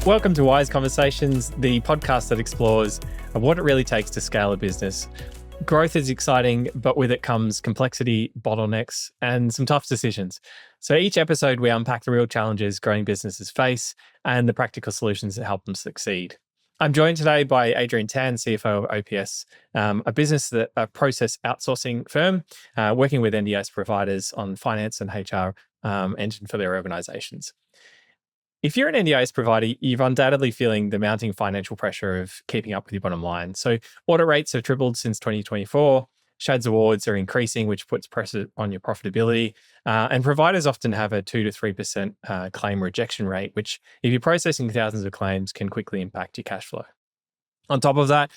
Welcome to Wiise Conversations, the podcast that explores what it really takes to scale a business. Growth is exciting, but with it comes complexity, bottlenecks, and some tough decisions. So each episode, we unpack the real challenges growing businesses face and the practical solutions that help them succeed. I'm joined today by Adrian Tan, CFO of OPS, a process outsourcing firm working with NDIS providers on finance and HR engine for their organizations. If you're an NDIS provider, you're undoubtedly feeling the mounting financial pressure of keeping up with your bottom line. So audit rates have tripled since 2024. SCHADS awards are increasing, which puts pressure on your profitability. And providers often have a 2 to 3% claim rejection rate, which, if you're processing thousands of claims, can quickly impact your cash flow. On top of that,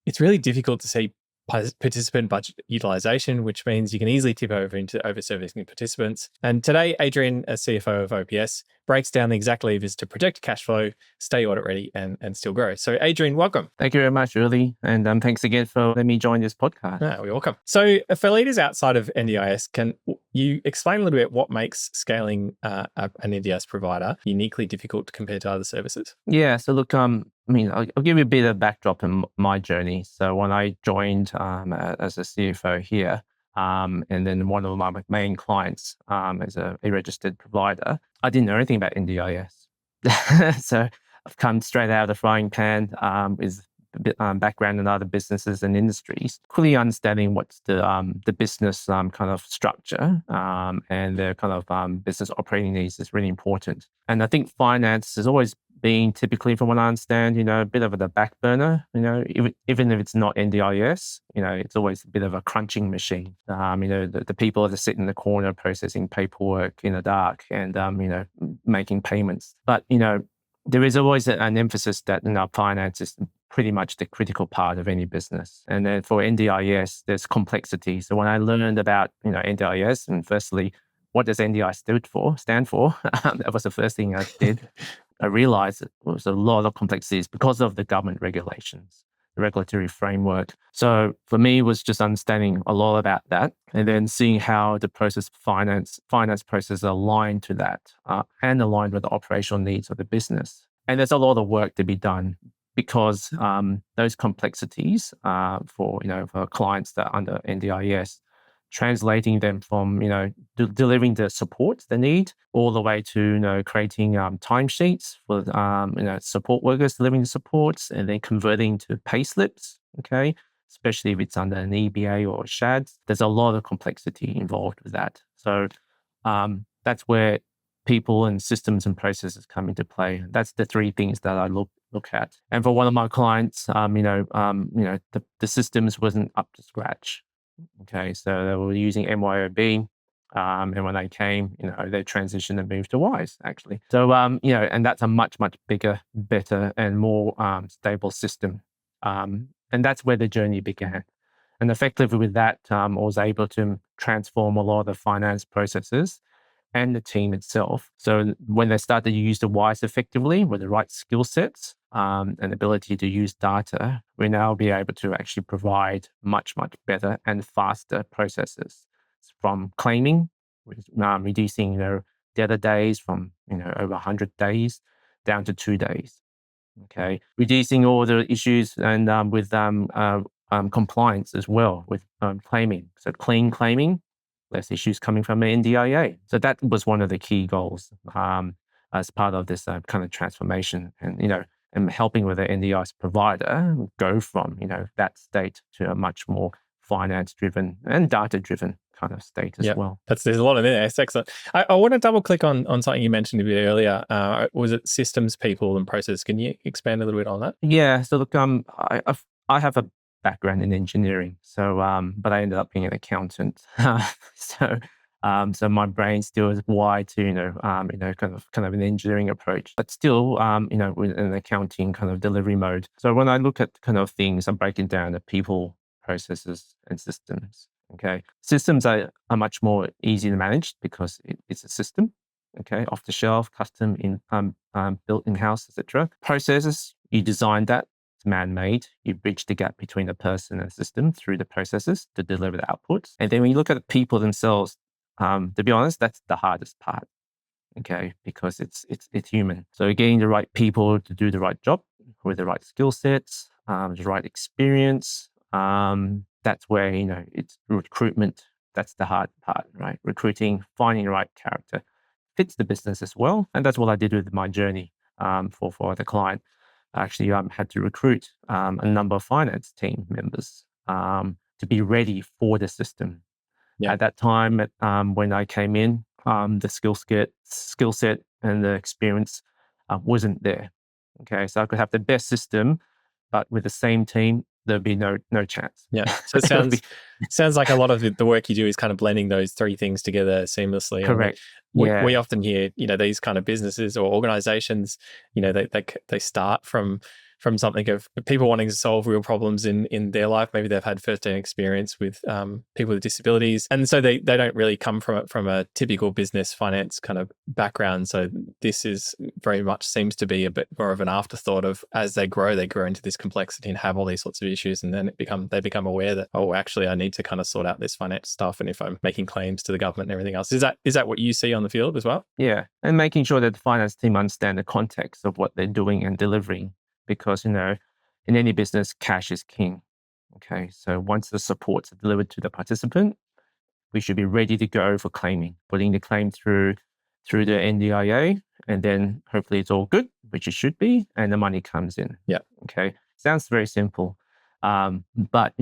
it's really difficult to see participant budget utilization, which means you can easily tip over into over-servicing participants. And today, Adrian, as CFO of OPS, breaks down the exact levers to protect cash flow, stay audit ready, and still grow. So Adrian, welcome. Thank you very much, Uli. And thanks again for letting me join this podcast. You're welcome. So for leaders outside of NDIS, can you explain a little bit what makes scaling an NDIS provider uniquely difficult compared to other services? Yeah, so look, I'll give you a bit of backdrop in my journey. So when I joined as a CFO here, and then one of my main clients is a registered provider, I didn't know anything about NDIS. So I've come straight out of the frying pan with a bit background in other businesses and industries, clearly understanding what's the business kind of structure and their kind of business operating needs is really important. And I think finance has always been typically, from what I understand, a bit of the back burner, even if it's not NDIS, it's always a bit of a crunching machine. The people that sit in the corner processing paperwork in the dark and, making payments. But, there is always an emphasis that finance is pretty much the critical part of any business. And then for NDIS, there's complexity. So when I learned about, NDIS, and firstly, what does NDIS stand for? That was the first thing I did. I realized it was a lot of complexities because of the government regulations, the regulatory framework. So for me, it was just understanding a lot about that and then seeing how the finance process aligned to that and aligned with the operational needs of the business. And there's a lot of work to be done because those complexities for clients that are under NDIS, translating them from, delivering the support they need all the way to, creating timesheets for, support workers delivering the supports and then converting to pay slips, okay? Especially if it's under an EBA or SCHADS. There's a lot of complexity involved with that. So that's where people and systems and processes come into play. That's the three things that I look at. And for one of my clients, the systems wasn't up to scratch. Okay, so they were using MYOB, and when they came, they transitioned and moved to Wiise, actually. So, and that's a much, much bigger, better, and more stable system. And that's where the journey began. And effectively with that, I was able to transform a lot of the finance processes and the team itself. So when they started to use the Wiise effectively with the right skill sets and ability to use data, we now be able to actually provide much, much better and faster processes from claiming, reducing debtor days from over 100 days down to 2 days. Okay, reducing all the issues and with compliance as well with claiming. So clean claiming, less issues coming from the NDIA. So that was one of the key goals as part of this kind of transformation and helping with the NDIS provider go from, that state to a much more finance-driven and data-driven kind of state as well. There's a lot in there. It's excellent. I want to double click on something you mentioned a bit earlier. Was it systems, people, and process? Can you expand a little bit on that? Yeah. So look, I have a background in engineering, so but I ended up being an accountant. So my brain still is wired to kind of an engineering approach, but still with an accounting kind of delivery mode. So when I look at kind of things, I'm breaking down the people, processes, and systems. Okay, systems are much more easy to manage because it's a system. Okay, off the shelf, custom in built in house, etc. Processes, you design that. It's man-made. You bridge the gap between the person and the system through the processes to deliver the outputs. And then when you look at the people themselves, to be honest, that's the hardest part. okay, because it's human. So getting the right people to do the right job with the right skill sets, the right experience, that's where, it's recruitment. That's the hard part, right? Recruiting, finding the right character fits the business as well. And that's what I did with my journey for the client. I actually had to recruit a number of finance team members to be ready for the system. Yeah. At that time, when I came in, the skill set and the experience wasn't there. Okay, so I could have the best system, but with the same team, there'd be no chance. Yeah. So it It would be sounds like a lot of the work you do is kind of blending those three things together seamlessly. And correct. we Yeah, often hear, these kind of businesses or organizations, they start from something of people wanting to solve real problems in their life. Maybe they've had first-hand experience with people with disabilities, and so they don't really come from a typical business finance kind of background. So this is very much seems to be a bit more of an afterthought of, as they grow into this complexity and have all these sorts of issues, and then they become aware that, oh, actually I need to kind of sort out this finance stuff, and if I'm making claims to the government and everything else. Is that what you see on the field as well? yeah, and making sure that the finance team understand the context of what they're doing and delivering, because in any business, cash is king. Okay, so once the supports are delivered to the participant, we should be ready to go for claiming, putting the claim through the NDIA, and then hopefully it's all good, which it should be, and the money comes in. Yeah. Okay. Sounds very simple. But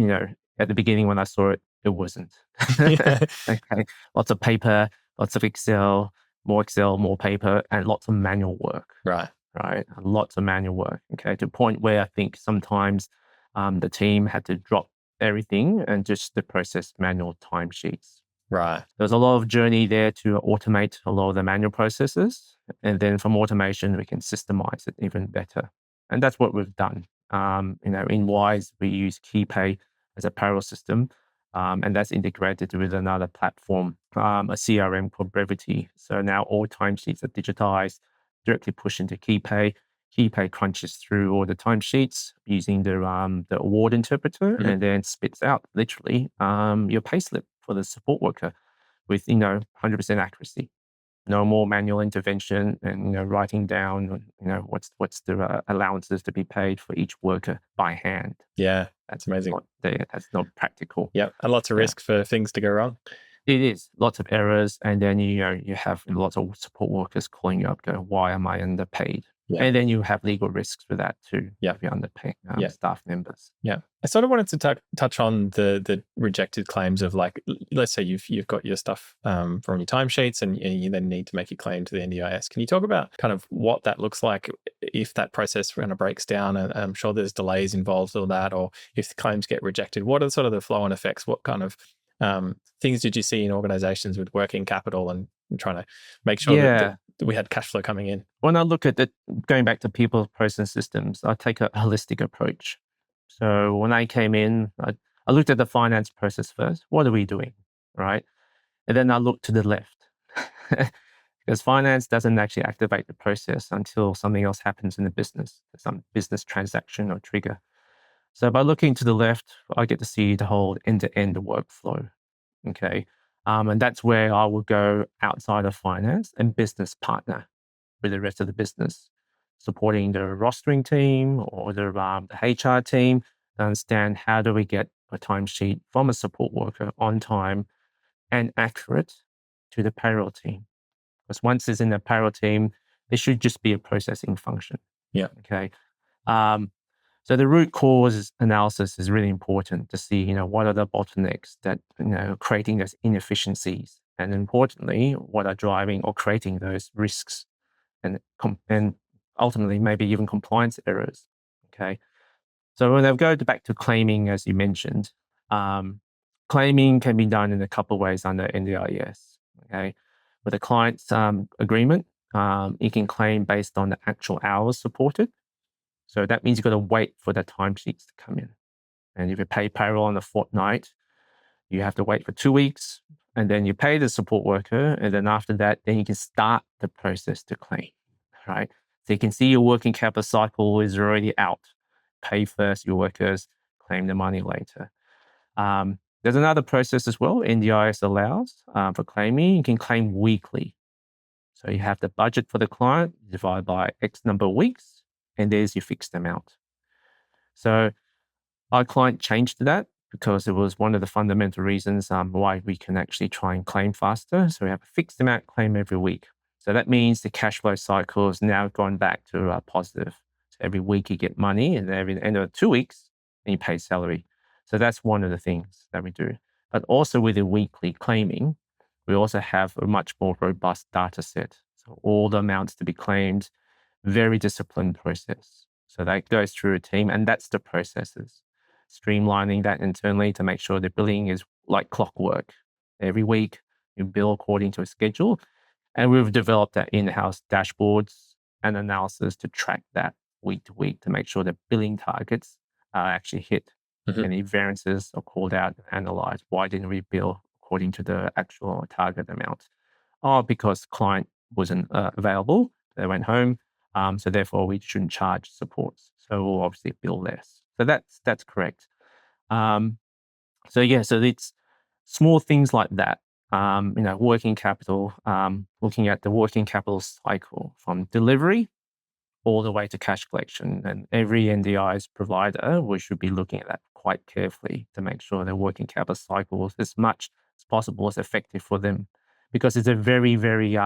at the beginning when I saw it, it wasn't. Okay. Lots of paper, lots of Excel, more paper, and lots of manual work. Right. Right. Lots of manual work. Okay. To a point where I think sometimes the team had to drop everything and just to process manual timesheets. Right. There's a lot of journey there to automate a lot of the manual processes. And then from automation, we can systemize it even better. And that's what we've done. In Wiise, we use KeyPay as a payroll system. And that's integrated with another platform, a CRM called Brevity. So now all timesheets are digitized, directly pushed into KeyPay. KeyPay crunches through all the timesheets using the award interpreter, Mhm. and then spits out literally your payslip for the support worker with 100% accuracy. No more manual intervention and writing down what's the allowances to be paid for each worker by hand. Yeah, that's amazing. That's not practical. Yeah, and lots of Yeah. risk for things to go wrong. It is lots of errors, and then you have lots of support workers calling you up, going, "Why am I underpaid?" Yeah. And then you have legal risks for that too. Yeah. If you're underpaying Yeah. staff members. Yeah, I sort of wanted to touch on the rejected claims of, like, let's say you've got your stuff from your timesheets, and you then need to make a claim to the NDIS. Can you talk about kind of what that looks like if that process kind of breaks down? And I'm sure there's delays involved with that, or if the claims get rejected, what are sort of the flow-on effects? What kind of things did you see in organizations with working capital and trying to make sure that we had cash flow coming in? When I look at it, going back to people, process, systems, I take a holistic approach. So when I came in, I looked at the finance process first. What are we doing, right? And then I looked to the left, because finance doesn't actually activate the process until something else happens in the business, some business transaction or trigger. So by looking to the left, I get to see the whole end-to-end workflow. Okay. And that's where I will go outside of finance and business partner with the rest of the business, supporting the rostering team or the HR team to understand how do we get a timesheet from a support worker on time and accurate to the payroll team. Because once it's in the payroll team, there should just be a processing function. Yeah. Okay. So the root cause analysis is really important to see, what are the bottlenecks that, creating those inefficiencies, and importantly, what are driving or creating those risks and ultimately maybe even compliance errors. Okay. So when I go back to claiming, as you mentioned, claiming can be done in a couple of ways under NDIS. Okay. With a client's agreement, you can claim based on the actual hours supported. So that means you've got to wait for the timesheets to come in. And if you pay payroll on a fortnight, you have to wait for 2 weeks, and then you pay the support worker. And then after that, then you can start the process to claim, right? So you can see your working capital cycle is already out. Pay first your workers, claim the money later. There's another process as well, NDIS allows for claiming. You can claim weekly. So you have the budget for the client, divide by X number of weeks, and there's your fixed amount. So our client changed that because it was one of the fundamental reasons why we can actually try and claim faster. So we have a fixed amount claim every week. So that means the cash flow cycle has now gone back to positive. So every week you get money, and every end of 2 weeks, and you pay salary. So that's one of the things that we do. But also with the weekly claiming, we also have a much more robust data set. So all the amounts to be claimed, very disciplined process. So that goes through a team, and that's the processes. Streamlining that internally to make sure the billing is like clockwork. Every week, you bill according to a schedule. And we've developed that in-house dashboards and analysis to track that week to week to make sure the billing targets are actually hit. Any variances are called out and analyzed. Why didn't we bill according to the actual target amount? Oh, because client wasn't available. They went home. So therefore, we shouldn't charge supports. So we'll obviously bill less. So that's correct. So it's small things like that. Working capital, looking at the working capital cycle from delivery all the way to cash collection. And every NDIS provider, we should be looking at that quite carefully to make sure their working capital cycle is as much as possible as effective for them, because it's a very, very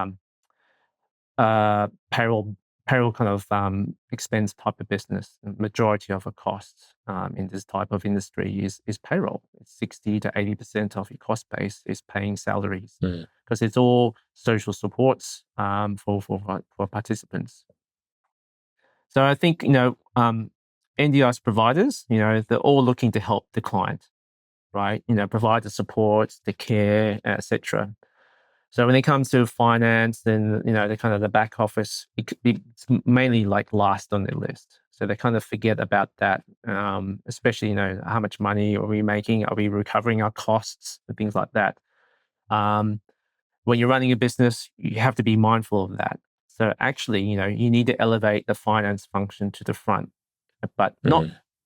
payroll kind of expense type of business. The majority of the costs in this type of industry is payroll. It's 60 to 80% of your cost base is paying salaries, because it's all social supports for participants. So I think NDIS providers, they're all looking to help the client, right? Provide the support, the care, etc. So when it comes to finance, then the kind of the back office, it's mainly like last on their list. So they kind of forget about that, especially how much money are we making? Are we recovering our costs and things like that? When you're running a business, you have to be mindful of that. So actually, you need to elevate the finance function to the front, but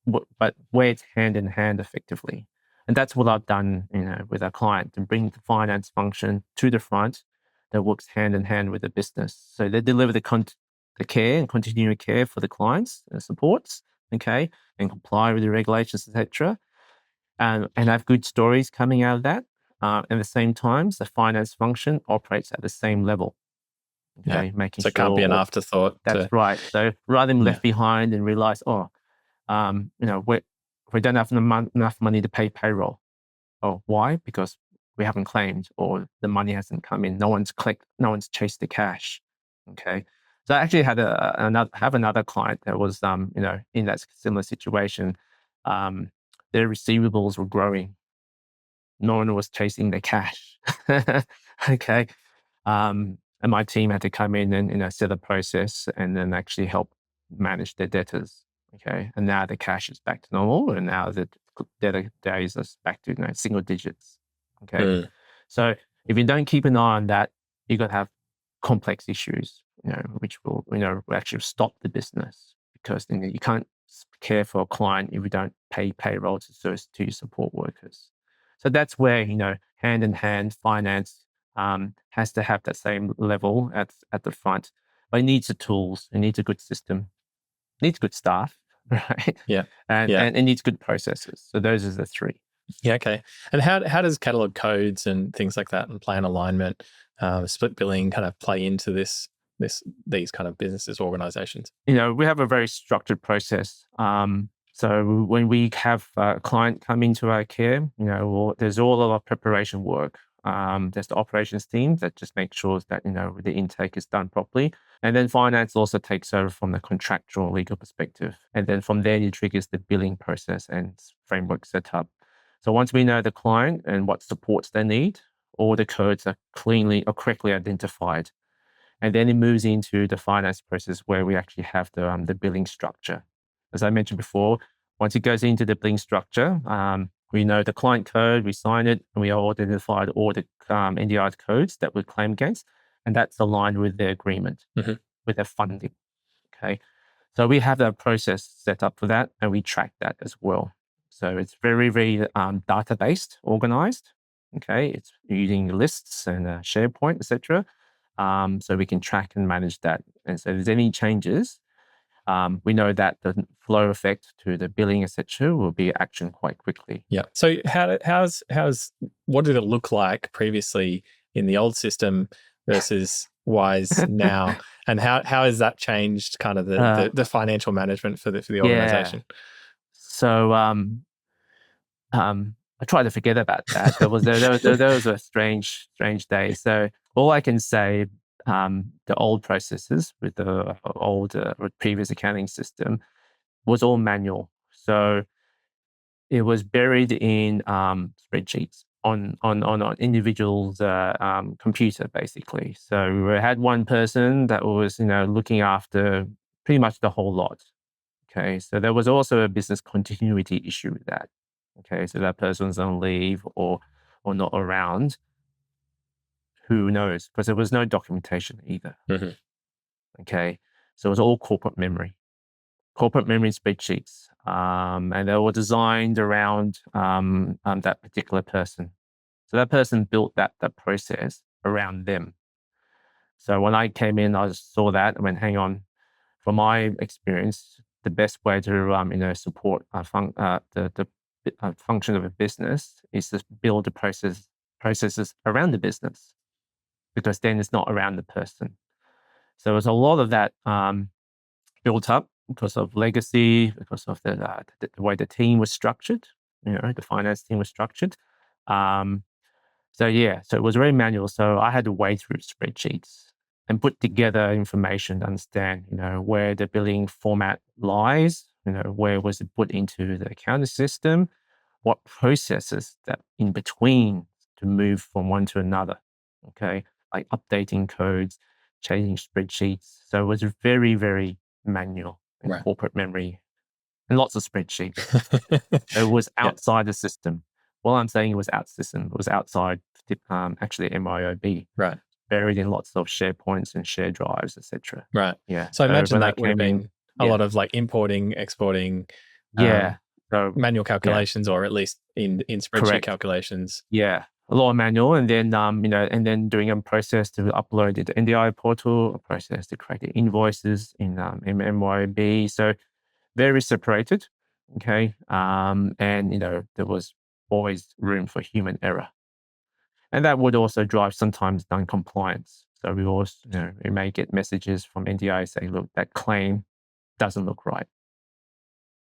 but where it's hand in hand effectively. And that's what I've done, with our client, to bring the finance function to the front that works hand in hand with the business. So they deliver the care and continuing care for the clients and supports, okay, and comply with the regulations, etc. And have good stories coming out of that. At the same time, the finance function operates at the same level. Okay, making so it sure can't be an afterthought. That's right. So rather than left behind and realize, we don't have enough money to pay payroll. Oh, why? Because we haven't claimed, or the money hasn't come in. No one's chased the cash. Okay. So I actually had another client that was in that similar situation. Their receivables were growing. No one was chasing the cash. Okay. And my team had to come in and set a process and then actually help manage their debtors. Okay. And now the cash is back to normal, and now the debtor days are back to single digits. Okay. So if you don't keep an eye on that, you're going to have complex issues, which will, actually stop the business, because you can't care for a client if you don't pay payroll to your support workers. So that's where, hand in hand, finance has to have that same level at the front. But it needs the tools, it needs a good system, it needs good staff, right? And it needs good processes. So those are the three. Yeah, okay. And how does catalog codes and things like that and plan alignment, split billing kind of play into these kind of businesses, organizations? We have a very structured process. So when we have a client come into our care, there's all of our preparation work. There's the operations team that just makes sure that, the intake is done properly. And then finance also takes over from the contractual legal perspective. And then from there, it triggers the billing process and framework setup. So once we know the client and what supports they need, all the codes are correctly identified. And then it moves into the finance process, where we actually have the billing structure. As I mentioned before, once it goes into the billing structure, we know the client code, we sign it, and we identified all the NDI codes that we claim against, and that's aligned with their agreement, with their funding. Okay, so we have that process set up for that, and we track that as well. So it's very, very data-based, organized. Okay, it's using lists and SharePoint, etc. so we can track and manage that. And so if there's any changes, we know that the flow effect to the billing, etc., will be actioned quite quickly. Yeah. So what did it look like previously in the old system versus Wiise now, and how has that changed kind of the financial management for the organization? So I try to forget about that. There was a strange day. So all I can say, the old processes with the old previous accounting system was all manual. So it was buried in spreadsheets on an individual's computer, basically. So we had one person that was, looking after pretty much the whole lot. Okay, so there was also a business continuity issue with that. Okay, so that person's on leave or not around. Who knows? Because there was no documentation either. Mm-hmm. Okay, so it was all corporate memory spreadsheets, and they were designed around that particular person. So that person built that process around them. So when I came in, I saw that and went, hang on. From my experience, the best way to support the function of a business is to build the processes around the business, because then it's not around the person. So there's a lot of that built up because of legacy, because of the way the team was structured, the finance team was structured. So it was very manual. So I had to wade through spreadsheets and put together information to understand, where the billing format lies, where was it put into the accounting system, what processes that in between to move from one to another. Okay, like updating codes, changing spreadsheets. So it was very, very manual and Right. corporate memory and lots of spreadsheets. It was outside the system. Well, I'm saying it was out system. It was outside, actually MIOB. Right. Buried in lots of SharePoints and share drives, etc. Right. Yeah. So I imagine when that would have been a lot of like importing, exporting, so manual calculations, or at least in spreadsheet correct. calculations. Yeah. A lot of manual, and then and then doing a process to upload it to NDI portal, a process to create the invoices in MYOB. So very separated. Okay. And there was always room for human error. And that would also drive sometimes non-compliance. So we also, we may get messages from NDI saying, look, that claim doesn't look right.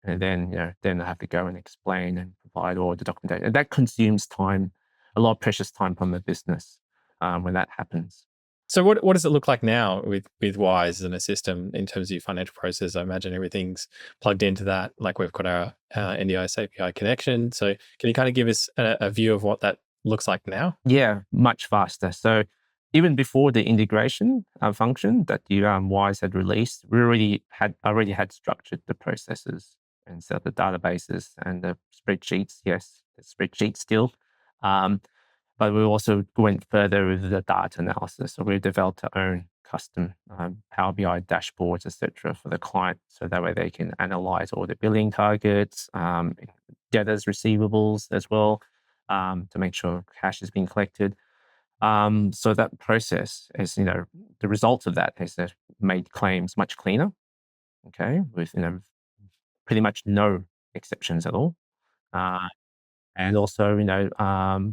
And then, then I have to go and explain and provide all the documentation. And that consumes time, a lot of precious time from the business when that happens. So what does it look like now with Wiise and a system in terms of your financial process? I imagine everything's plugged into that. Like we've got our NDIS API connection. So can you kind of give us a view of what that looks like now? Yeah, much faster. So even before the integration function that the Wiise had released, we already had structured the processes and set the databases and the spreadsheets. Yes, the spreadsheets still. But we also went further with the data analysis. So we developed our own custom Power BI dashboards, etc., for the client, so that way they can analyze all the billing targets, debtors, receivables as well, to make sure cash is being collected. So that process is, the result of that has made claims much cleaner. Okay, with pretty much no exceptions at all. And also,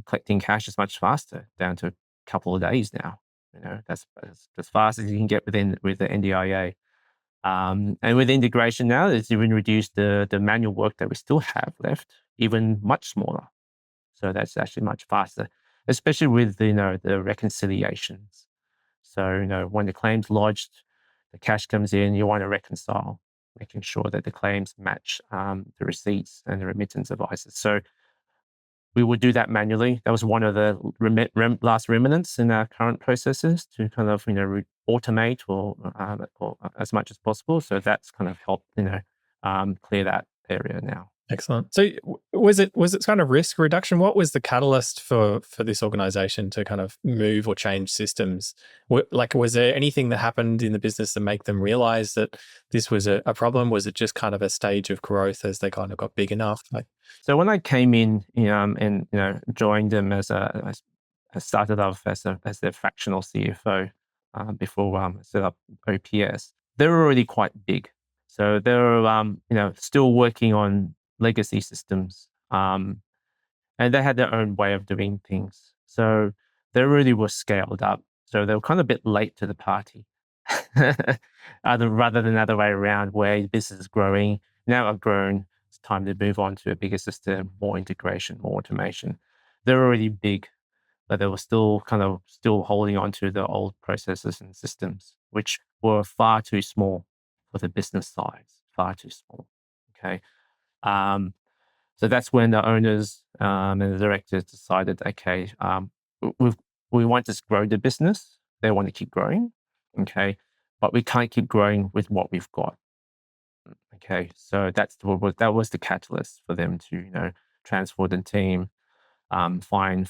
collecting cash is much faster, down to a couple of days now. That's as fast as you can get with the NDIA. And with integration now, it's even reduced the manual work that we still have left, even much smaller. So that's actually much faster, especially with the reconciliations. So when the claim's lodged, the cash comes in, you want to reconcile, making sure that the claims match the receipts and the remittance advices. So we would do that manually. That was one of the last remnants in our current processes to kind of automate or as much as possible. So that's kind of helped clear that area now. Excellent. So was it kind of risk reduction? What was the catalyst for this organization to kind of move or change systems? Was there anything that happened in the business to make them realize that this was a problem? Was it just kind of a stage of growth as they kind of got big enough? So when I came in, and joined them I started off as their fractional CFO. before I set up OPS. They were already quite big. So they were, still working on legacy systems. And they had their own way of doing things. So they really were scaled up. So they were kind of a bit late to the party. Rather than the other way around, where the business is growing. Now I've grown, it's time to move on to a bigger system, more integration, more automation. They're already big, but they were still holding on to the old processes and systems, which were far too small for the business size, far too small. Okay. So that's when the owners and the directors decided, okay, we want to grow the business. They want to keep growing. Okay. But we can't keep growing with what we've got. Okay. So that was the catalyst for them to, transfer the team, find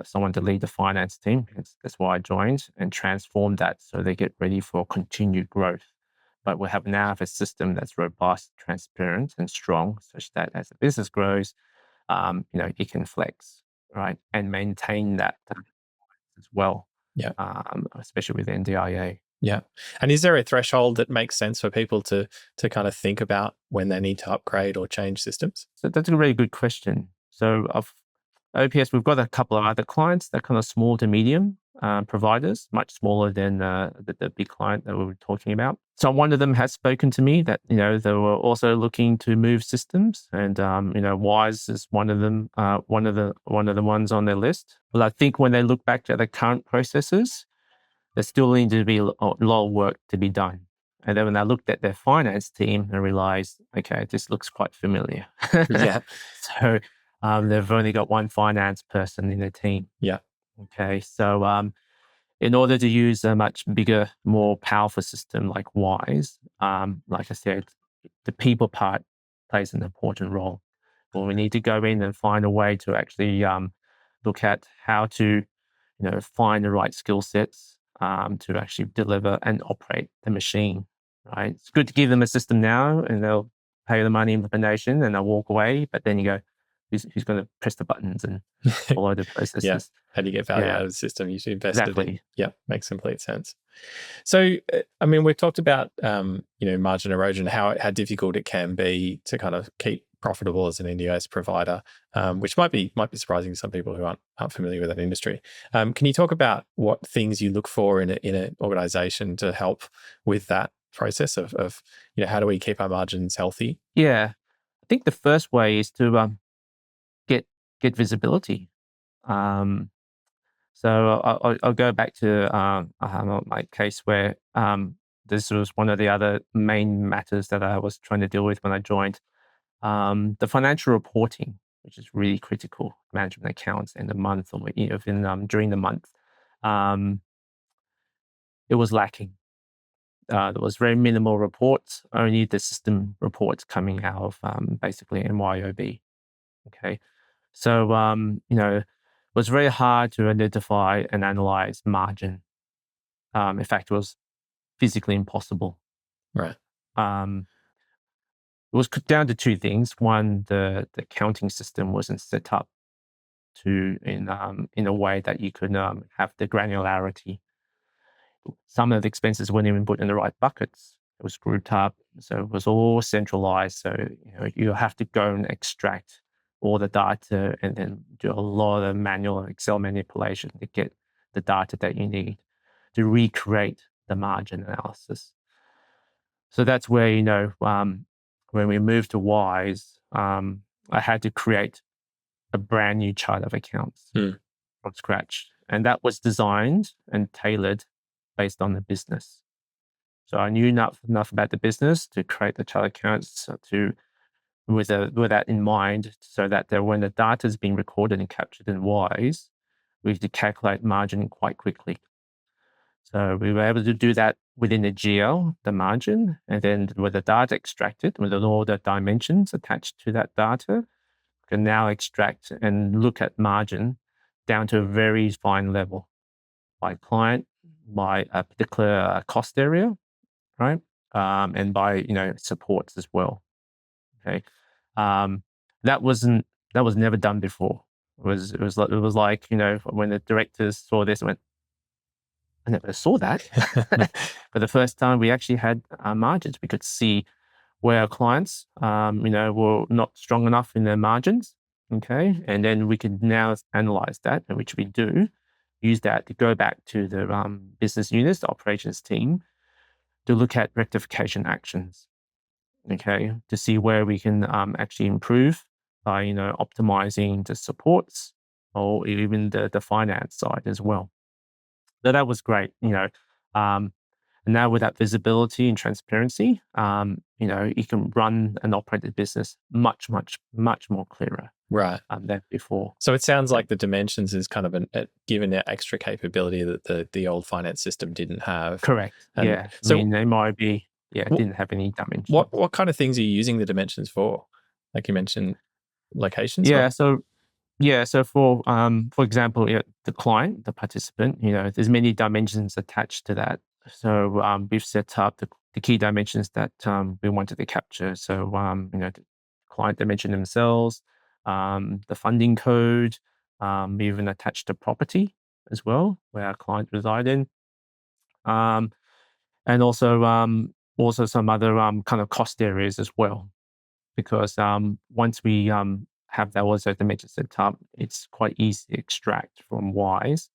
someone to lead the finance team. That's why I joined, and transform that so they get ready for continued growth. But we now have a system that's robust, transparent, and strong, such that as the business grows, it can flex, right, and maintain that as well. Yeah. Especially with NDIA. Yeah. And is there a threshold that makes sense for people to kind of think about when they need to upgrade or change systems? So that's a really good question. So of OPS, we've got a couple of other clients that kind of small to medium providers, much smaller than the big client that we were talking about. So one of them has spoken to me that, they were also looking to move systems, and Wiise is one of them, one of the ones on their list. Well, I think when they look back at the current processes, there still needs to be a lot of work to be done. And then when I looked at their finance team, I realized, okay, this looks quite familiar. Yeah. So they've only got one finance person in the team. Yeah. Okay. So in order to use a much bigger, more powerful system like Wiise, like I said, the people part plays an important role. Well, we need to go in and find a way to actually look at how to, find the right skill sets to actually deliver and operate the machine. Right. It's good to give them a system now, and they'll pay the money implementation, and they'll walk away. But then you go, who's going to press the buttons and follow the processes? Yeah. How do you get value out of the system you should invest in? Exactly. Yeah, makes complete sense. So, we've talked about, margin erosion, how difficult it can be to kind of keep profitable as an NDIS provider, which might be surprising to some people who aren't familiar with that industry. Can you talk about what things you look for in an organization to help with that process of how do we keep our margins healthy? Yeah, I think the first way is to get visibility. So I'll go back to my case where this was one of the other main matters that I was trying to deal with when I joined. The financial reporting, which is really critical, management accounts in the month or even during the month, it was lacking. There was very minimal reports, only the system reports coming out of basically MYOB. Okay, so it was very hard to identify and analyze margin. In fact, it was physically impossible. Right. It was down to two things. One, the accounting system wasn't set up in a way that you could have the granularity. Some of the expenses weren't even put in the right buckets. It was grouped up, so it was all centralized. So you have to go and extract all the data and then do a lot of manual Excel manipulation to get the data that you need to recreate the margin analysis. So that's where, when we moved to Wiise, I had to create a brand new chart of accounts from scratch. And that was designed and tailored based on the business. So I knew enough about the business to create the chart accounts with that in mind, so that when the data is being recorded and captured in Wiise, we had to calculate margin quite quickly. So we were able to do that within the GL, the margin, and then with the data extracted, with all the dimensions attached to that data, we can now extract and look at margin down to a very fine level by client, by a particular cost area, right? And by supports as well. Okay, that was never done before. It was like when the directors saw this and went, I never saw that. For the first time, we actually had margins. We could see where our clients, were not strong enough in their margins. Okay. And then we could now analyze that, and which we do, use that to go back to the business units, the operations team, to look at rectification actions. Okay. To see where we can actually improve by, optimizing the supports or even the finance side as well. So that was great, um, and now with that visibility and transparency, you can run and operate the business much, much, much more clearer Right. than before. So it sounds like the dimensions is kind of given an extra capability that the old finance system didn't have. Correct. And Yeah. so they might be, it didn't have any dimensions. what kind of things are you using the dimensions for? Like you mentioned, locations? Yeah. So for example, the client, the participant, there's many dimensions attached to that. So we've set up the key dimensions that we wanted to capture. So the client dimension themselves, the funding code, we even attached the property as well where our client reside in, and also some other kind of cost areas as well. Because once we have those dimensions set up, it's quite easy to extract from Wiise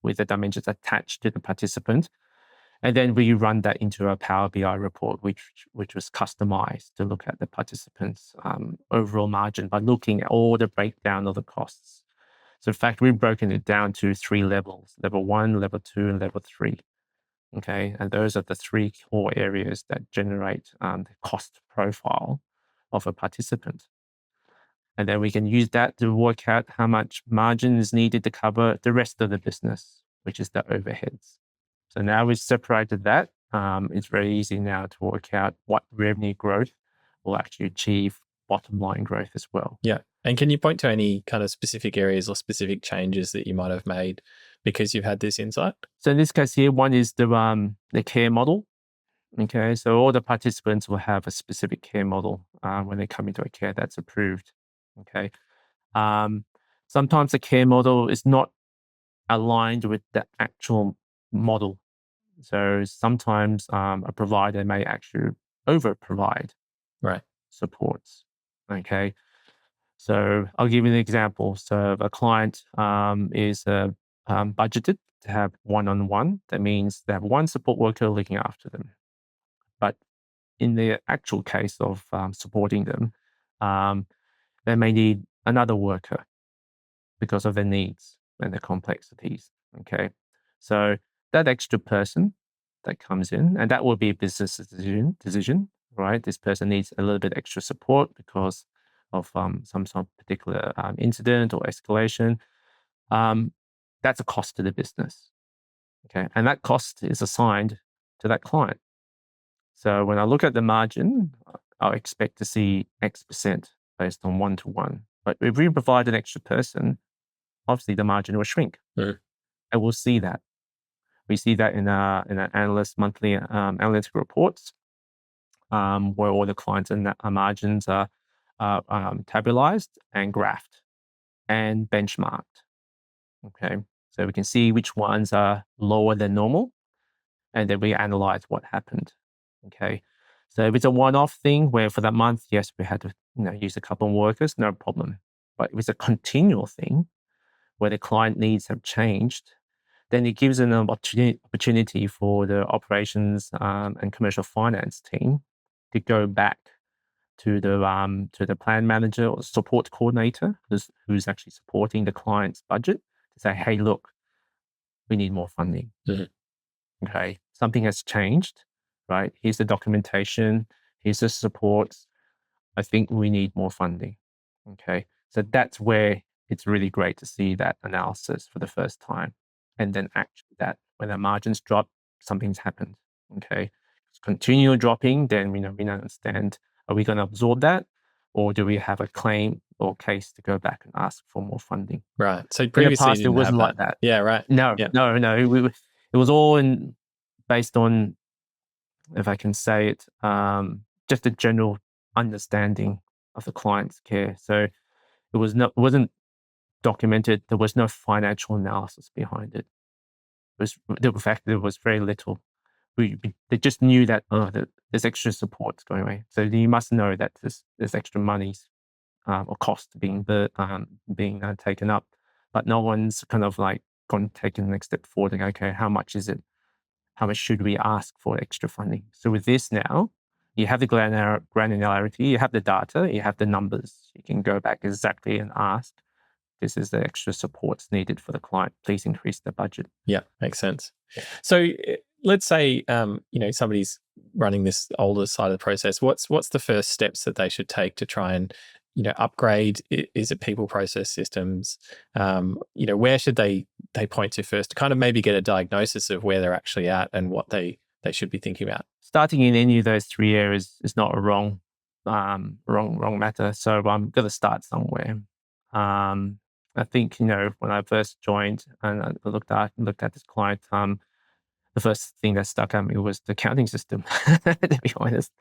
with the dimensions attached to the participant. And then we run that into a Power BI report, which was customized to look at the participants' overall margin by looking at all the breakdown of the costs. So in fact, we've broken it down to 3 levels: level 1, level 2, and level 3. Okay, and those are the 3 core areas that generate the cost profile of a participant. And then we can use that to work out how much margin is needed to cover the rest of the business, which is the overheads. So now we've separated that. It's very easy now to work out what revenue growth will actually achieve bottom line growth as well. Yeah. And can you point to any kind of specific areas or specific changes that you might have made because you've had this insight? So in this case here, one is the care model. Okay, so all the participants will have a specific care model when they come into a care that's approved. Okay, sometimes the care model is not aligned with the actual model. So sometimes a provider may actually over provide supports. Okay, so I'll give you an example. So if a client is budgeted to have one-on-one, that means they have one support worker looking after them. But in the actual case of supporting them, they may need another worker because of their needs and their complexities. Okay, so that extra person that comes in, and that will be a business decision, right? This person needs a little bit extra support because of some particular incident or escalation. That's a cost to the business. Okay, and that cost is assigned to that client. So when I look at the margin, I'll expect to see X% based on 1-to-1. But if we provide an extra person, obviously the margin will shrink. Mm. And we'll see that. We see that in our analyst monthly analytical reports, where all the clients and margins are tabularized and graphed and benchmarked. Okay, so we can see which ones are lower than normal, and then we analyze what happened. Okay, so if it's a one-off thing where for that month, yes, we had to use a couple of workers, no problem. But if it's a continual thing where the client needs have changed, then it gives an opportunity for the operations and commercial finance team to go back to the plan manager or support coordinator who's actually supporting the client's budget to say, hey, look, we need more funding. Mm-hmm. Okay, something has changed, right? Here's the documentation, here's the supports. I think we need more funding. Okay, so that's where it's really great to see that analysis for the first time. And then actually that when the margins drop, something's happened. Okay, it's continual dropping, then we understand, are we going to absorb that? Or do we have a claim or case to go back and ask for more funding? Right. So In the previously past, it wasn't like that. Yeah, right. No, Yeah. no. It was all based on, if I can say it, just a general understanding of the client's care. So it wasn't documented. There was no financial analysis behind it. the fact there was very little. They just knew that there's extra support going away. So you must know that there's extra monies or cost being taken up, but no one's kind of like taken the next step forward and go, okay, how much is it? How much should we ask for extra funding? So with this now, you have the granularity, you have the data, you have the numbers. You can go back exactly and ask, this is the extra supports needed for the client. Please increase the budget. Yeah, makes sense. So let's say somebody's running this older side of the process. What's the first steps that they should take to try and upgrade? Is it people, process, systems? Where should they point to first to kind of maybe get a diagnosis of where they're actually at and what they should be thinking about? Starting in any of those three areas is not a wrong matter. So I'm going to start somewhere. I think when I first joined and I looked at this client, the first thing that stuck at me was the accounting system. To be honest,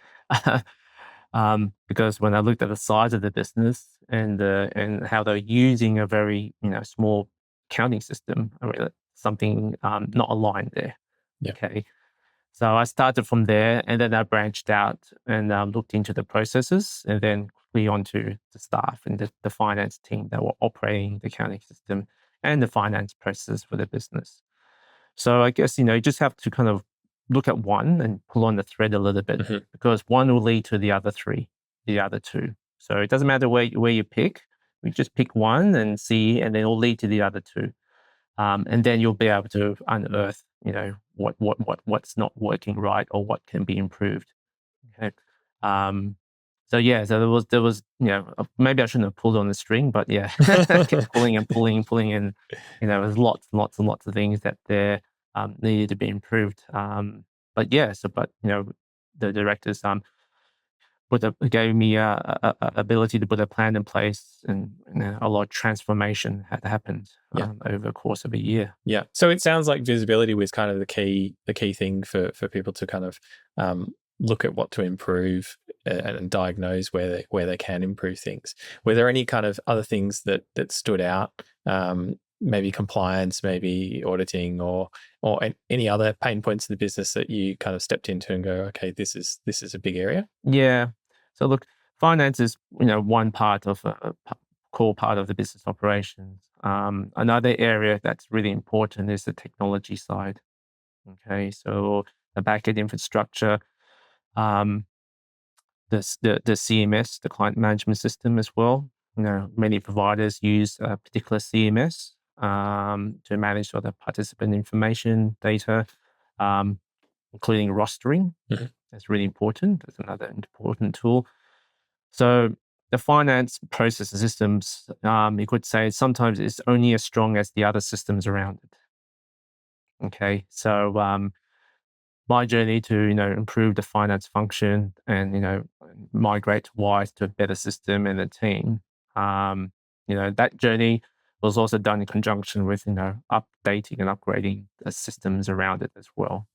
because when I looked at the size of the business and how they're using a very small accounting system, I mean, something not aligned there. Yeah. Okay. So I started from there, and then I branched out and looked into the processes, and then quickly onto the staff and the finance team that were operating the accounting system and the finance processes for the business. So I guess you just have to kind of look at one and pull on the thread a little bit, because one will lead to the other two. So it doesn't matter where you pick. We just pick one and see, and then it'll lead to the other two. And then you'll be able to unearth, what's not working right or what can be improved. Okay. So there was maybe I shouldn't have pulled on the string, but yeah, kept pulling and pulling, and there's lots and lots of things that there needed to be improved. But the directors gave me a ability to put a plan in place, and a lot of transformation had happened over the course of a year. Yeah. So it sounds like visibility was kind of the key thing for people to kind of look at what to improve and diagnose where they can improve things. Were there any kind of other things that stood out? Maybe compliance, maybe auditing, or any other pain points in the business that you kind of stepped into and go, okay, this is a big area? Yeah. So look, finance is one part of a core part of the business operations. Another area that's really important is the technology side. Okay, so the backend infrastructure, the CMS, the client management system as well. Many providers use a particular CMS to manage all the participant information, data, including rostering. That's really important. That's another important tool. So the finance process systems, you could say sometimes it's only as strong as the other systems around it. Okay, so my journey to improve the finance function and migrate Wiise to a better system and a team, that journey was also done in conjunction with updating and upgrading the systems around it as well.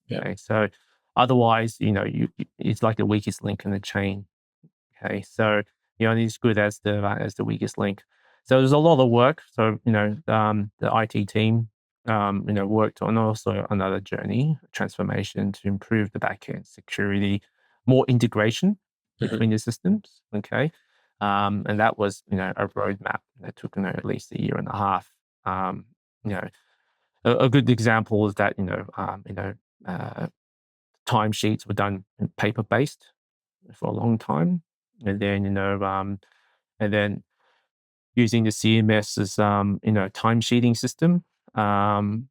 Yeah. Okay, so otherwise, it's like the weakest link in the chain. Okay, so you're only as good as the weakest link. So there's a lot of work. So the IT team worked on also another journey, transformation to improve the backend security, more integration between the systems. Okay, and that was a roadmap that took at least a year and a half. A good example is that timesheets were done paper based for a long time, and then using the CMS as timesheeting system,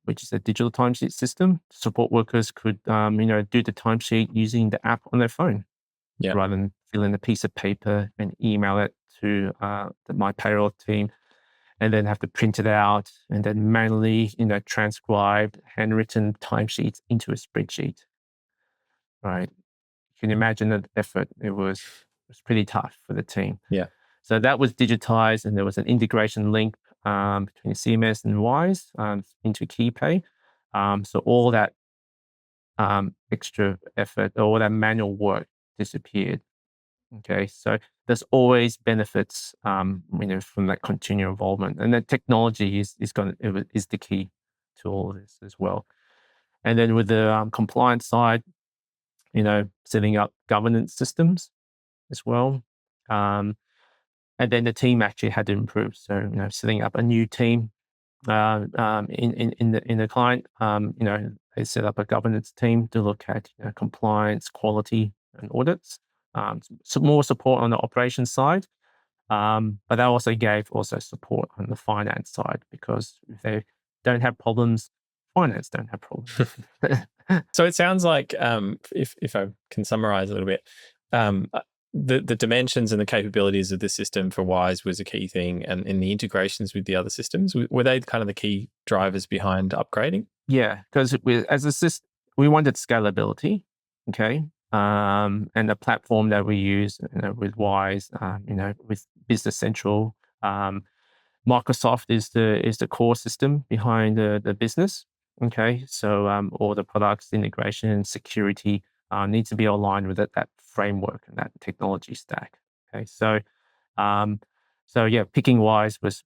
which is a digital timesheet system. Support workers could do the timesheet using the app on their phone, rather than fill in a piece of paper and email it to my payroll team, and then have to print it out and then manually transcribe handwritten timesheets into a spreadsheet. Right. You can imagine the effort. It was pretty tough for the team. Yeah. So that was digitized, and there was an integration link between CMS and Wiise into KeyPay. So all that extra effort, all that manual work disappeared. Okay, so there's always benefits, from that continual involvement, and that technology is the key to all of this as well. And then with the compliance side, setting up governance systems as well. And then the team actually had to improve. So, setting up a new team in the client, they set up a governance team to look at compliance, quality, and audits. Some more support on the operations side, but they also gave support on the finance side, because if they don't have problems, finance don't have problems. So it sounds like, if I can summarize a little bit, the dimensions and the capabilities of the system for Wiise was a key thing, and in the integrations with the other systems, were they kind of the key drivers behind upgrading? Yeah, because as a system, we wanted scalability, okay, and the platform that we use, with Wiise, with Business Central, Microsoft is the core system behind the business. Okay, so all the products, integration, and security needs to be aligned with that framework and that technology stack. Okay, so yeah, picking Wiise was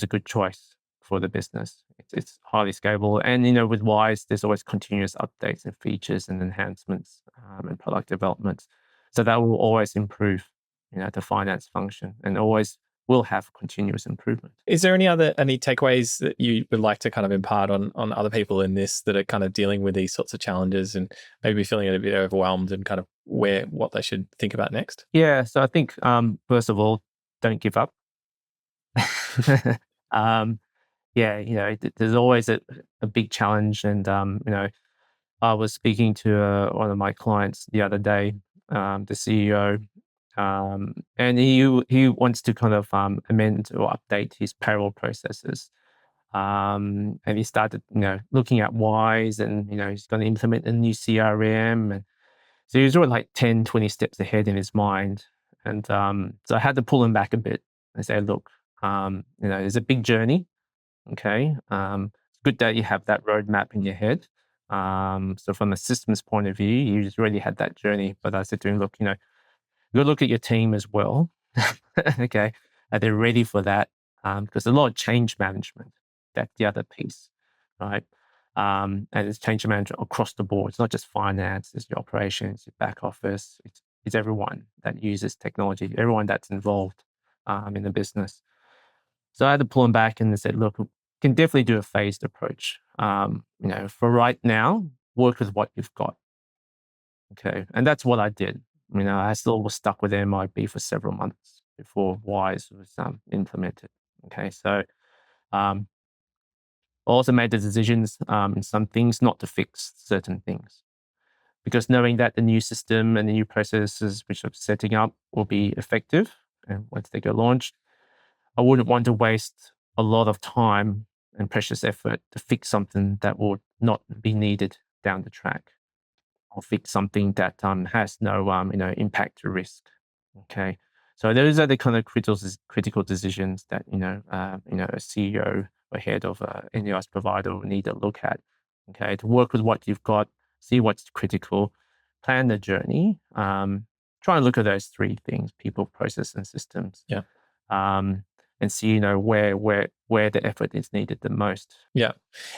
a good choice for the business. It's highly scalable, and with Wiise, there's always continuous updates and features and enhancements and product developments. So that will always improve, the finance function, and always will have continuous improvement. Is there any takeaways that you would like to kind of impart on other people in this that are kind of dealing with these sorts of challenges and maybe feeling a bit overwhelmed, and kind of what they should think about next? Yeah, so I think first of all, don't give up. There's always a big challenge, and I was speaking to one of my clients the other day, the CEO, and he wants to kind of amend or update his payroll processes. And he started, looking at Wiise, and, he's going to implement a new CRM. And so he was already like 10, 20 steps ahead in his mind. And so I had to pull him back a bit and say, look, it's a big journey. Okay. It's good that you have that roadmap in your head. So from a systems point of view, you just already had that journey. But I said to him, look, you got to look at your team as well. Okay. Are they ready for that? Because a lot of change management, that's the other piece, right? And it's change management across the board. It's not just finance, it's your operations, your back office. It's everyone that uses technology, everyone that's involved in the business. So I had to pull them back and said, look, we can definitely do a phased approach. For right now, work with what you've got. Okay. And that's what I did. I still was stuck with MIB for several months before Wiise was implemented. Okay. So I also made the decisions in some things not to fix certain things, because knowing that the new system and the new processes which I'm setting up will be effective, and once they go launched, I wouldn't want to waste a lot of time and precious effort to fix something that will not be needed down the track, or fix something that has no impact to risk. Okay, so those are the kind of critical decisions that a CEO or head of a NDIS provider will need to look at. Okay, to work with what you've got, see what's critical, plan the journey. Try and look at those three things: people, process, and systems. Yeah. And see, where the effort is needed the most. Yeah.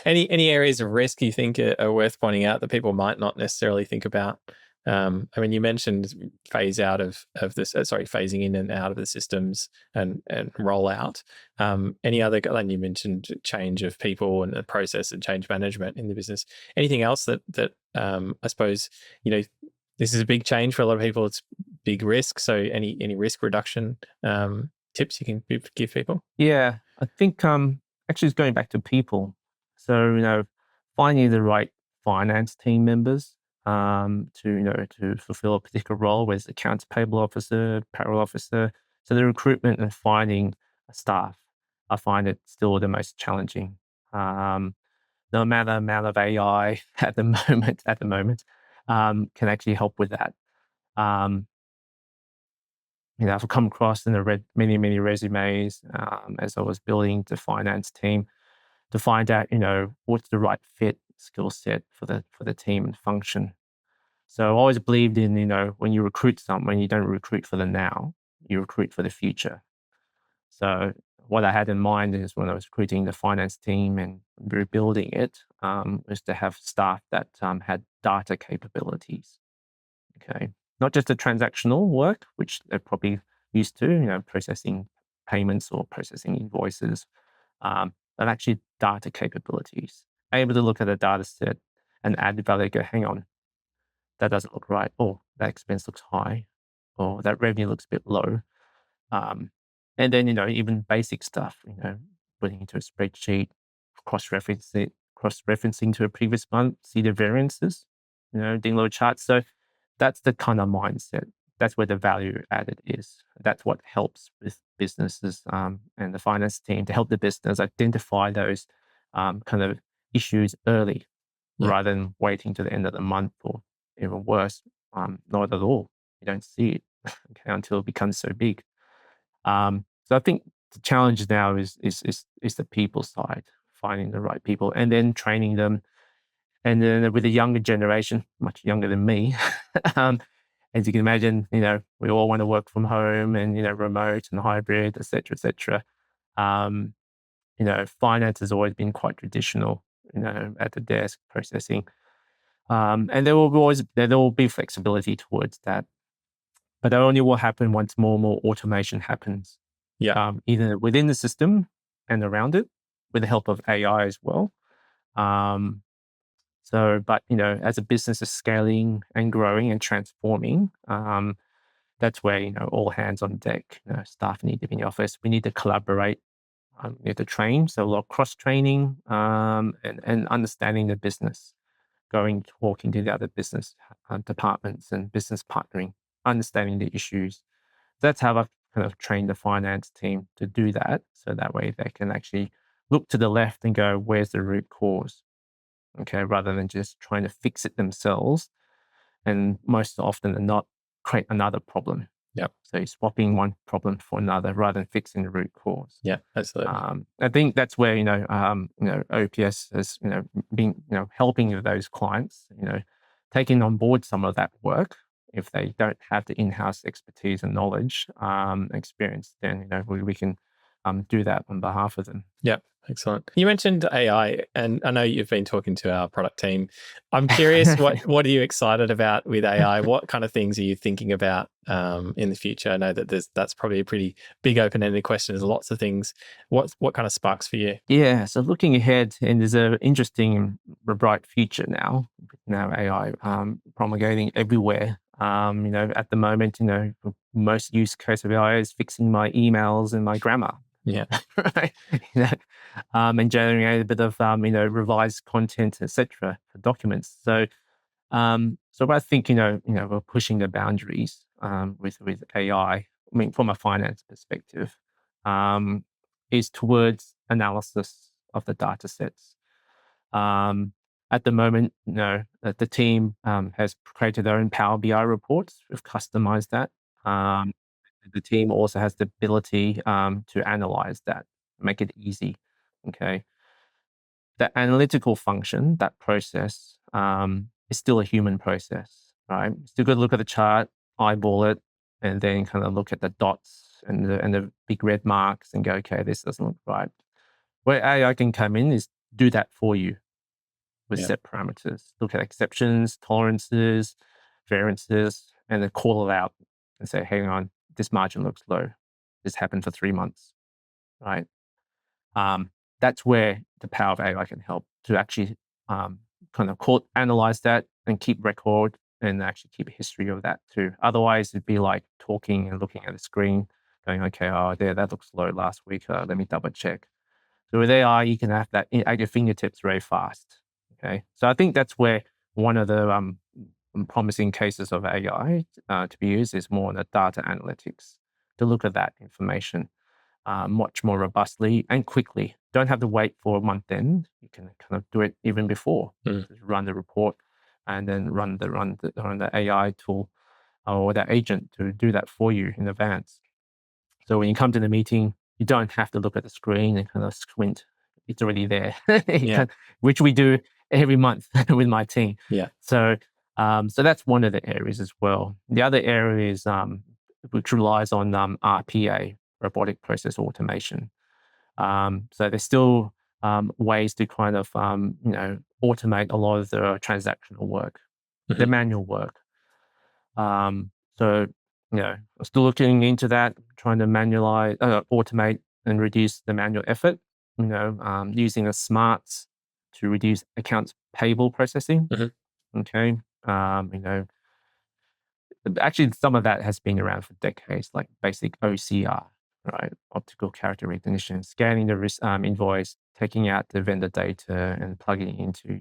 Any areas of risk you think are worth pointing out that people might not necessarily think about? You mentioned phasing in and out of the systems and rollout. Any other, and you mentioned change of people and the process and change management in the business. Anything else that I suppose, this is a big change for a lot of people. It's big risk. So any risk reduction tips you can give people? Yeah, I think actually it's going back to people. So finding the right finance team members to fulfill a particular role, whether it's accounts payable officer, payroll officer. So the recruitment and finding staff, I find it still the most challenging. No amount of AI at the moment can actually help with that. I've come across and read many resumes as I was building the finance team to find out, what's the right fit skill set for the team and function. So I always believed in, when you recruit someone, you don't recruit for the now, you recruit for the future. So what I had in mind is when I was recruiting the finance team and rebuilding it, was to have staff that had data capabilities. Okay, not just the transactional work, which they're probably used to, processing payments or processing invoices, but actually data capabilities. Able to look at a data set and add value. Go, hang on, that doesn't look right. Oh, that expense looks high, or that revenue looks a bit low. And then, even basic stuff, putting into a spreadsheet, cross-referencing to a previous month, see the variances, doing little charts. So that's the kind of mindset. That's where the value added is. That's what helps with businesses and the finance team to help the business identify those kind of issues early, rather than waiting to the end of the month, or even worse, not at all. You don't see it until it becomes so big. So I think the challenge now is the people side, finding the right people and then training them. And then with the younger generation, much younger than me, as you can imagine, we all want to work from home and, remote and hybrid, et cetera, et cetera. Finance has always been quite traditional, at the desk processing. And there will be flexibility towards that. But that only will happen once more and more automation happens. Yeah. Either within the system and around it, with the help of AI as well. But as a business is scaling and growing and transforming, that's where, all hands on deck. Staff need to be in the office. We need to collaborate. We need to train. So a lot of cross training, and understanding the business, talking to the other business departments and business partnering, understanding the issues. That's how I've kind of trained the finance team to do that. So that way they can actually look to the left and go, where's the root cause? Okay, rather than just trying to fix it themselves. And most often than not, create another problem. Yep. So you're swapping one problem for another rather than fixing the root cause. Yeah, absolutely. I think that's where, OPS has, been, helping those clients, taking on board some of that work. If they don't have the in-house expertise and knowledge, experience, then, we can do that on behalf of them. Yep. Excellent. You mentioned AI, and I know you've been talking to our product team. I'm curious, what are you excited about with AI? What kind of things are you thinking about in the future? I know that that's probably a pretty big open-ended question. There's lots of things. What kind of sparks for you? Yeah. So looking ahead, and there's an interesting, bright future now. Now AI promulgating everywhere. At the moment, most use case of AI is fixing my emails and my grammar. Yeah. Right. And generate a bit of revised content, etc., for documents. So I think we're pushing the boundaries with AI. I mean, from a finance perspective, is towards analysis of the data sets. At the moment, the team has created their own Power BI reports. We've customized that. The team also has the ability to analyze that, make it easy. Okay. The analytical function, that process, is still a human process, right? Still got to look at the chart, eyeball it, and then kind of look at the dots and the big red marks and go, okay, this doesn't look right. Where AI can come in is do that for you with set parameters. Look at exceptions, tolerances, variances, and then call it out and say, hang on, this margin looks low. This happened for 3 months, right? That's where the power of AI can help to actually kind of analyze that and keep record and actually keep a history of that too. Otherwise, it'd be like talking and looking at the screen, going, okay, that looks low last week. Let me double check. So with AI, you can have that at your fingertips very fast. Okay, so I think that's where one of the promising cases of AI to be used is more on the data analytics, to look at that information much more robustly and quickly. Don't have to wait for a month end. You can kind of do it even before. Just run the report and then run the AI tool or that agent to do that for you in advance. So when you come to the meeting, you don't have to look at the screen and kind of squint. It's already there, which we do every month with my team. Yeah. So that's one of the areas as well. The other area is which relies on RPA, robotic process automation. So there's still ways to kind of automate a lot of the transactional work, the manual work. So I'm still looking into that, trying to automate and reduce the manual effort. Using a smarts to reduce accounts payable processing. Okay. Actually, some of that has been around for decades, like basic OCR, right? Optical character recognition, scanning the invoice, taking out the vendor data and plugging it into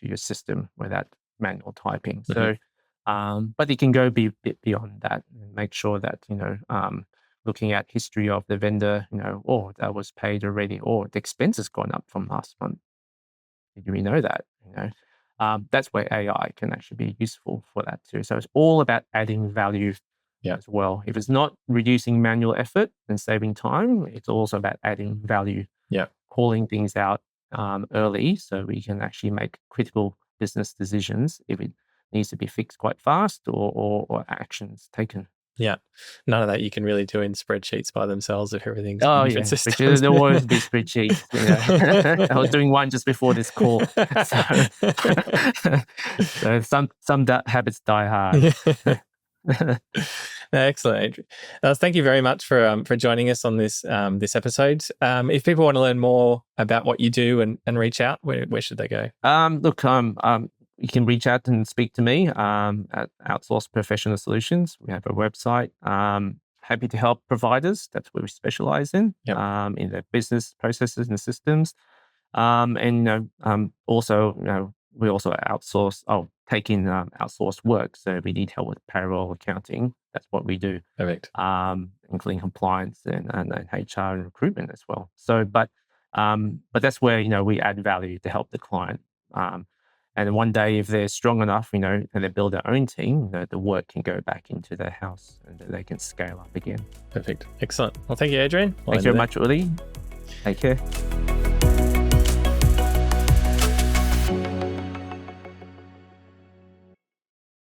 your system without manual typing. So, but it can go bit beyond that and make sure that looking at history of the vendor, that was paid already, or the expense has gone up from last month. Did we know that? That's where AI can actually be useful for that too. So it's all about adding value as well. If it's not reducing manual effort and saving time, it's also about adding value. Calling things out early so we can actually make critical business decisions if it needs to be fixed quite fast or actions taken. Yeah. None of that you can really do in spreadsheets by themselves if everything's Oh, in different yeah. systems. There'll always be spreadsheets. I was doing one just before this call. So some habits die hard. Excellent, Adrian. Thank you very much for joining us on this episode. If people want to learn more about what you do and reach out, where should they go? You can reach out and speak to me at Outsource Professional Solutions. We have a website. Happy to help providers. That's what we specialize in their business processes and systems. Also, we also take in outsourced work. So if we need help with payroll, accounting, that's what we do. Perfect. Including compliance and HR and recruitment as well. So, but that's where we add value to help the client. And one day, if they're strong enough, and they build their own team, the work can go back into their house and they can scale up again. Perfect. Excellent. Well, thank you, Adrian. Thank you very much, Uli. Take care.